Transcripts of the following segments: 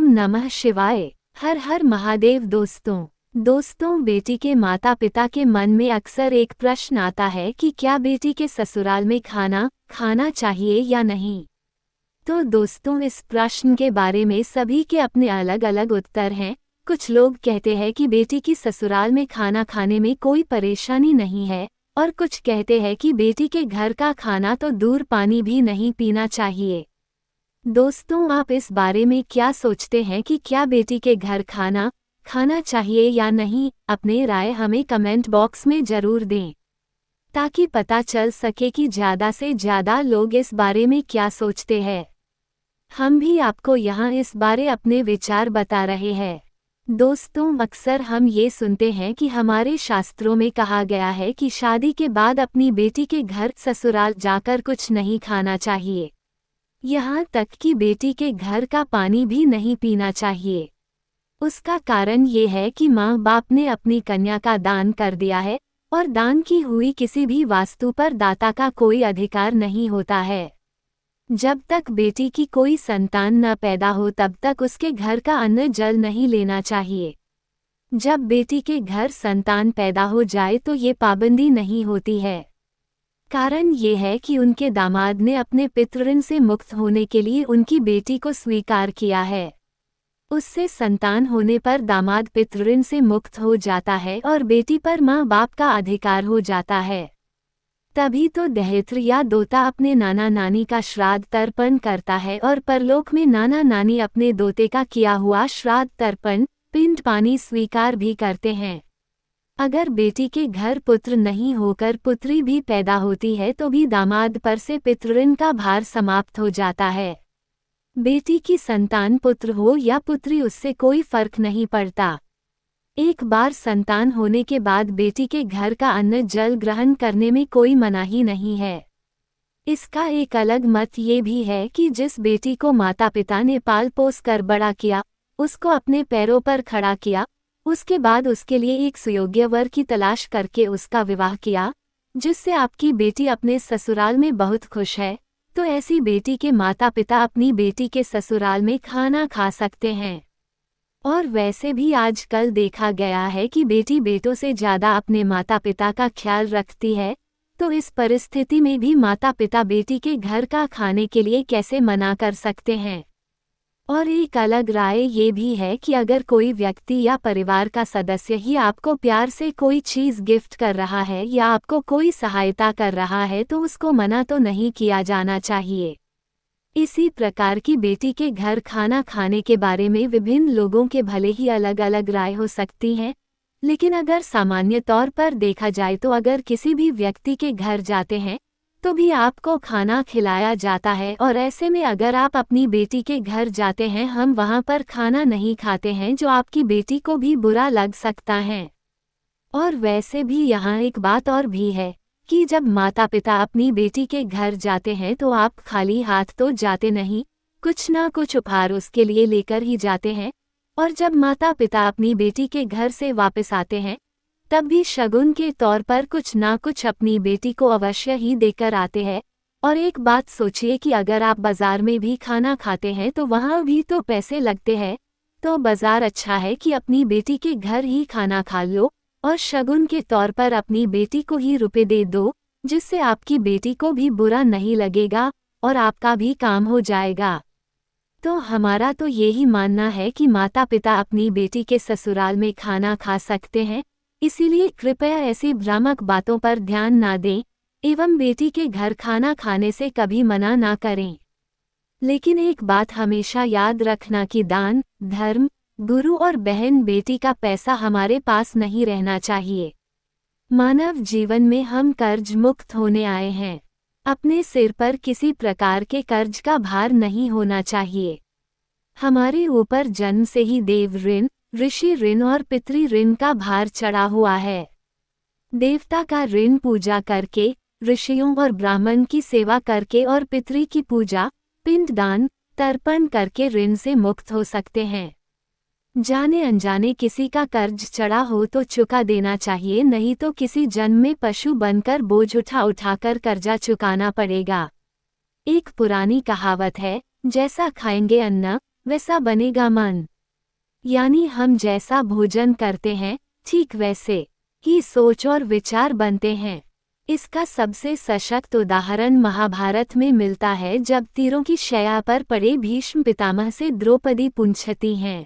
ओम नमः शिवाय। हर हर महादेव। दोस्तों, बेटी के माता पिता के मन में अक्सर एक प्रश्न आता है कि क्या बेटी के ससुराल में खाना खाना चाहिए या नहीं। तो दोस्तों, इस प्रश्न के बारे में सभी के अपने अलग अलग उत्तर हैं। कुछ लोग कहते हैं कि बेटी की ससुराल में खाना खाने में कोई परेशानी नहीं है, और कुछ कहते हैं कि बेटी के घर का खाना तो दूर, पानी भी नहीं पीना चाहिए। दोस्तों, आप इस बारे में क्या सोचते हैं कि क्या बेटी के घर खाना खाना चाहिए या नहीं? अपने राय हमें कमेंट बॉक्स में जरूर दें, ताकि पता चल सके कि ज़्यादा से ज़्यादा लोग इस बारे में क्या सोचते हैं। हम भी आपको यहाँ इस बारे अपने विचार बता रहे हैं। दोस्तों, अक्सर हम ये सुनते हैं कि हमारे शास्त्रों में कहा गया है कि शादी के बाद अपनी बेटी के घर ससुराल जाकर कुछ नहीं खाना चाहिए। यहाँ तक कि बेटी के घर का पानी भी नहीं पीना चाहिए। उसका कारण ये है कि माँ बाप ने अपनी कन्या का दान कर दिया है, और दान की हुई किसी भी वस्तु पर दाता का कोई अधिकार नहीं होता है। जब तक बेटी की कोई संतान न पैदा हो तब तक उसके घर का अन्न जल नहीं लेना चाहिए। जब बेटी के घर संतान पैदा हो जाए तो ये पाबंदी नहीं होती है। कारण ये है कि उनके दामाद ने अपने पितृऋण से मुक्त होने के लिए उनकी बेटी को स्वीकार किया है। उससे संतान होने पर दामाद पितृऋण से मुक्त हो जाता है और बेटी पर माँ बाप का अधिकार हो जाता है। तभी तो दहेत्र या दोता अपने नाना नानी का श्राद्ध तर्पण करता है, और परलोक में नाना नानी अपने दोते का किया हुआ श्राद्ध तर्पण पिंड पानी स्वीकार भी करते हैं। अगर बेटी के घर पुत्र नहीं होकर पुत्री भी पैदा होती है तो भी दामाद पर से पितृऋण का भार समाप्त हो जाता है। बेटी की संतान पुत्र हो या पुत्री, उससे कोई फर्क नहीं पड़ता। एक बार संतान होने के बाद बेटी के घर का अन्न जल ग्रहण करने में कोई मनाही नहीं है। इसका एक अलग मत ये भी है कि जिस बेटी को माता पिता ने पाल पोस कर बड़ा किया, उसको अपने पैरों पर खड़ा किया, उसके बाद उसके लिए एक सुयोग्य वर की तलाश करके उसका विवाह किया, जिससे आपकी बेटी अपने ससुराल में बहुत खुश है, तो ऐसी बेटी के माता पिता अपनी बेटी के ससुराल में खाना खा सकते हैं। और वैसे भी आजकल देखा गया है कि बेटी बेटों से ज़्यादा अपने माता पिता का ख्याल रखती है, तो इस परिस्थिति में भी माता पिता बेटी के घर का खाने के लिए कैसे मना कर सकते हैं। और एक अलग राय ये भी है कि अगर कोई व्यक्ति या परिवार का सदस्य ही आपको प्यार से कोई चीज़ गिफ्ट कर रहा है या आपको कोई सहायता कर रहा है तो उसको मना तो नहीं किया जाना चाहिए। इसी प्रकार की बेटी के घर खाना खाने के बारे में विभिन्न लोगों के भले ही अलग अलग राय हो सकती हैं, लेकिन अगर सामान्य तौर पर देखा जाए तो अगर किसी भी व्यक्ति के घर जाते हैं तो भी आपको खाना खिलाया जाता है, और ऐसे में अगर आप अपनी बेटी के घर जाते हैं, हम वहाँ पर खाना नहीं खाते हैं, जो आपकी बेटी को भी बुरा लग सकता है। और वैसे भी यहाँ एक बात और भी है कि जब माता पिता अपनी बेटी के घर जाते हैं तो आप खाली हाथ तो जाते नहीं, कुछ ना कुछ उपहार उसके लिए लेकर ही जाते हैं। और जब माता पिता अपनी बेटी के घर से वापस आते हैं तब भी शगुन के तौर पर कुछ ना कुछ अपनी बेटी को अवश्य ही देकर आते हैं। और एक बात सोचिए कि अगर आप बाजार में भी खाना खाते हैं तो वहाँ भी तो पैसे लगते हैं, तो बाजार अच्छा है कि अपनी बेटी के घर ही खाना खा लो और शगुन के तौर पर अपनी बेटी को ही रुपए दे दो, जिससे आपकी बेटी को भी बुरा नहीं लगेगा और आपका भी काम हो जाएगा। तो हमारा तो यही मानना है कि माता पिता अपनी बेटी के ससुराल में खाना खा सकते हैं, इसीलिए कृपया ऐसी भ्रामक बातों पर ध्यान ना दें एवं बेटी के घर खाना खाने से कभी मना ना करें। लेकिन एक बात हमेशा याद रखना कि दान, धर्म, गुरु और बहन बेटी का पैसा हमारे पास नहीं रहना चाहिए। मानव जीवन में हम कर्ज मुक्त होने आए हैं। अपने सिर पर किसी प्रकार के कर्ज का भार नहीं होना चाहिए। हमारे ऊपर जन्म से ही देव ऋण, ऋषि ऋण और पितृ ऋण का भार चढ़ा हुआ है। देवता का ऋण पूजा करके, ऋषियों और ब्राह्मण की सेवा करके और पितृ की पूजा, पिंडदान, तर्पण करके ऋण से मुक्त हो सकते हैं। जाने अनजाने किसी का कर्ज चढ़ा हो तो चुका देना चाहिए, नहीं तो किसी जन्म में पशु बनकर बोझ उठा उठाकर कर्जा चुकाना पड़ेगा। एक पुरानी कहावत है, जैसा खाएंगे अन्न वैसा बनेगा मन। यानी हम जैसा भोजन करते हैं, ठीक वैसे ही सोच और विचार बनते हैं। इसका सबसे सशक्त उदाहरण महाभारत में मिलता है, जब तीरों की शैया पर पड़े भीष्म पितामह से द्रौपदी पूछती हैं,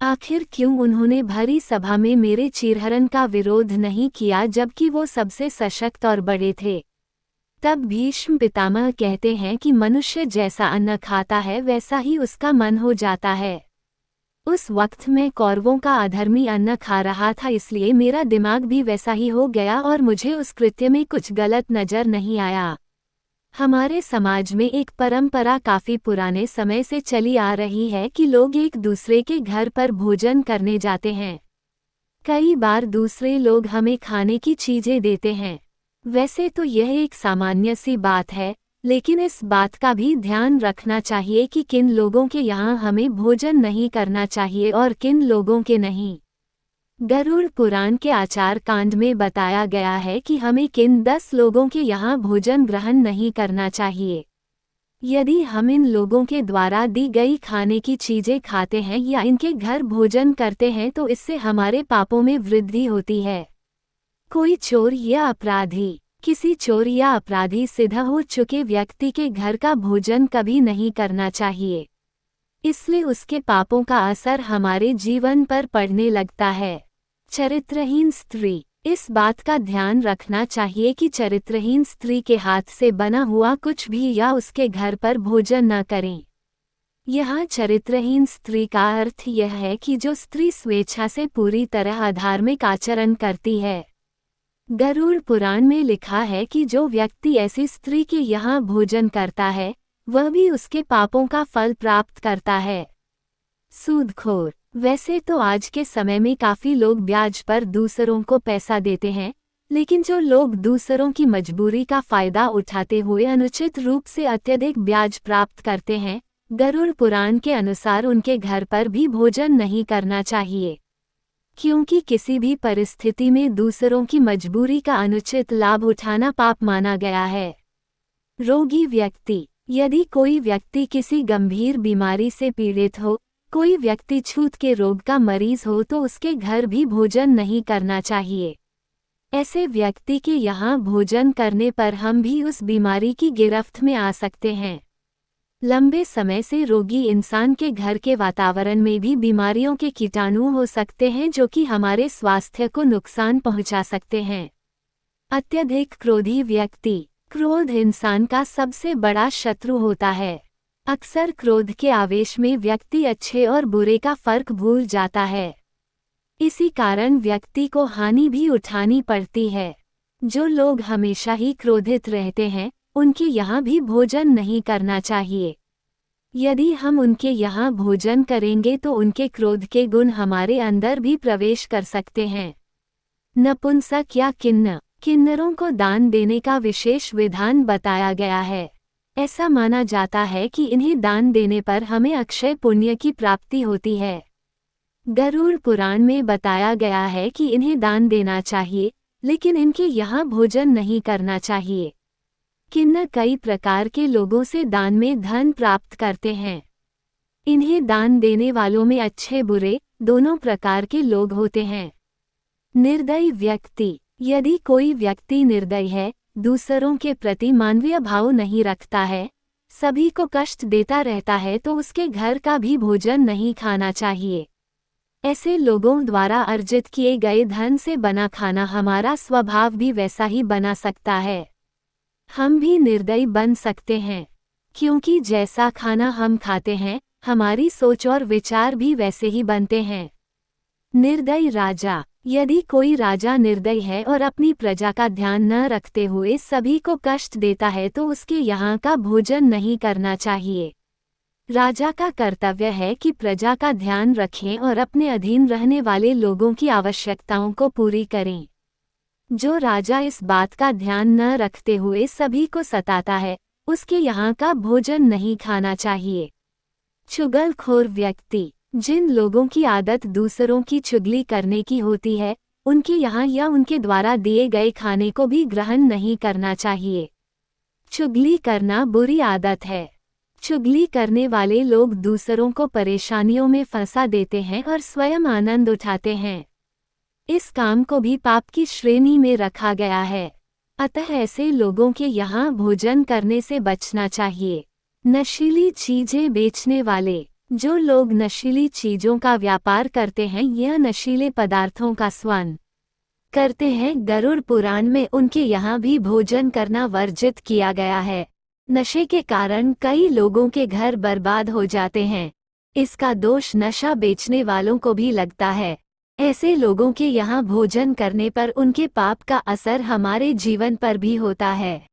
आखिर क्यों उन्होंने भरी सभा में मेरे चीरहरण का विरोध नहीं किया, जबकि वो सबसे सशक्त और बड़े थे। तब भीष्म पितामह कहते हैं कि मनुष्य जैसा अन्न खाता है वैसा ही उसका मन हो जाता है। उस वक्त मैं कौरवों का अधर्मी अन्न खा रहा था, इसलिए मेरा दिमाग भी वैसा ही हो गया और मुझे उस कृत्य में कुछ गलत नजर नहीं आया। हमारे समाज में एक परंपरा काफी पुराने समय से चली आ रही है कि लोग एक दूसरे के घर पर भोजन करने जाते हैं। कई बार दूसरे लोग हमें खाने की चीजें देते हैं। वैसे तो यह एक सामान्य सी बात है, लेकिन इस बात का भी ध्यान रखना चाहिए कि किन लोगों के यहाँ हमें भोजन नहीं करना चाहिए और किन लोगों के नहीं। गरुड़ पुराण के आचार कांड में बताया गया है कि हमें किन 10 लोगों के यहाँ भोजन ग्रहण नहीं करना चाहिए। यदि हम इन लोगों के द्वारा दी गई खाने की चीजें खाते हैं या इनके घर भोजन करते हैं तो इससे हमारे पापों में वृद्धि होती है। कोई चोर या अपराधी किसी चोर या अपराधी सिद्ध हो चुके व्यक्ति के घर का भोजन कभी नहीं करना चाहिए, इसलिए उसके पापों का असर हमारे जीवन पर पड़ने लगता है। चरित्रहीन स्त्री, इस बात का ध्यान रखना चाहिए कि चरित्रहीन स्त्री के हाथ से बना हुआ कुछ भी या उसके घर पर भोजन न करें। यहाँ चरित्रहीन स्त्री का अर्थ यह है कि जो स्त्री स्वेच्छा से पूरी तरह अधार्मिक आचरण करती है। गरुड़ पुराण में लिखा है कि जो व्यक्ति ऐसी स्त्री के यहाँ भोजन करता है वह भी उसके पापों का फल प्राप्त करता है। सूदखोर, वैसे तो आज के समय में काफी लोग ब्याज पर दूसरों को पैसा देते हैं, लेकिन जो लोग दूसरों की मजबूरी का फायदा उठाते हुए अनुचित रूप से अत्यधिक ब्याज प्राप्त करते हैं, गरुड़ पुराण के अनुसार उनके घर पर भी भोजन नहीं करना चाहिए, क्योंकि किसी भी परिस्थिति में दूसरों की मजबूरी का अनुचित लाभ उठाना पाप माना गया है। रोगी व्यक्ति, यदि कोई व्यक्ति किसी गंभीर बीमारी से पीड़ित हो, कोई व्यक्ति छूत के रोग का मरीज हो तो उसके घर भी भोजन नहीं करना चाहिए। ऐसे व्यक्ति के यहाँ भोजन करने पर हम भी उस बीमारी की गिरफ्त में आ सकते हैं। लंबे समय से रोगी इंसान के घर के वातावरण में भी बीमारियों के कीटाणु हो सकते हैं जो कि हमारे स्वास्थ्य को नुकसान पहुंचा सकते हैं। अत्यधिक क्रोधी व्यक्ति, क्रोध इंसान का सबसे बड़ा शत्रु होता है। अक्सर क्रोध के आवेश में व्यक्ति अच्छे और बुरे का फर्क भूल जाता है। इसी कारण व्यक्ति को हानि भी उठानी पड़ती है। जो लोग हमेशा ही क्रोधित रहते हैं उनके यहाँ भी भोजन नहीं करना चाहिए। यदि हम उनके यहाँ भोजन करेंगे तो उनके क्रोध के गुण हमारे अंदर भी प्रवेश कर सकते हैं। नपुंसक या किन्नरों को दान देने का विशेष विधान बताया गया है। ऐसा माना जाता है कि इन्हें दान देने पर हमें अक्षय पुण्य की प्राप्ति होती है। गरुड़ पुराण में बताया गया है कि इन्हें दान देना चाहिए, लेकिन इनके यहाँ भोजन नहीं करना चाहिए। किन्नर कई प्रकार के लोगों से दान में धन प्राप्त करते हैं। इन्हें दान देने वालों में अच्छे बुरे दोनों प्रकार के लोग होते हैं। निर्दयी व्यक्ति, यदि कोई व्यक्ति निर्दयी है, दूसरों के प्रति मानवीय भाव नहीं रखता है, सभी को कष्ट देता रहता है तो उसके घर का भी भोजन नहीं खाना चाहिए। ऐसे लोगों द्वारा अर्जित किए गए धन से बना खाना हमारा स्वभाव भी वैसा ही बना सकता है। हम भी निर्दयी बन सकते हैं, क्योंकि जैसा खाना हम खाते हैं हमारी सोच और विचार भी वैसे ही बनते हैं। निर्दयी राजा, यदि कोई राजा निर्दयी है और अपनी प्रजा का ध्यान न रखते हुए सभी को कष्ट देता है तो उसके यहाँ का भोजन नहीं करना चाहिए। राजा का कर्तव्य है कि प्रजा का ध्यान रखें और अपने अधीन रहने वाले लोगों की आवश्यकताओं को पूरी करें। जो राजा इस बात का ध्यान न रखते हुए सभी को सताता है, उसके यहाँ का भोजन नहीं खाना चाहिए। चुगलखोर व्यक्ति, जिन लोगों की आदत दूसरों की चुगली करने की होती है, उनके यहाँ या उनके द्वारा दिए गए खाने को भी ग्रहण नहीं करना चाहिए। चुगली करना बुरी आदत है। चुगली करने वाले लोग दूसरों को परेशानियों में फंसा देते हैं और स्वयं आनंद उठाते हैं। इस काम को भी पाप की श्रेणी में रखा गया है। अतः ऐसे लोगों के यहाँ भोजन करने से बचना चाहिए। नशीली चीजें बेचने वाले, जो लोग नशीली चीजों का व्यापार करते हैं या नशीले पदार्थों का सेवन करते हैं, गरुड़ पुराण में उनके यहाँ भी भोजन करना वर्जित किया गया है। नशे के कारण कई लोगों के घर बर्बाद हो जाते हैं। इसका दोष नशा बेचने वालों को भी लगता है। ऐसे लोगों के यहाँ भोजन करने पर उनके पाप का असर हमारे जीवन पर भी होता है।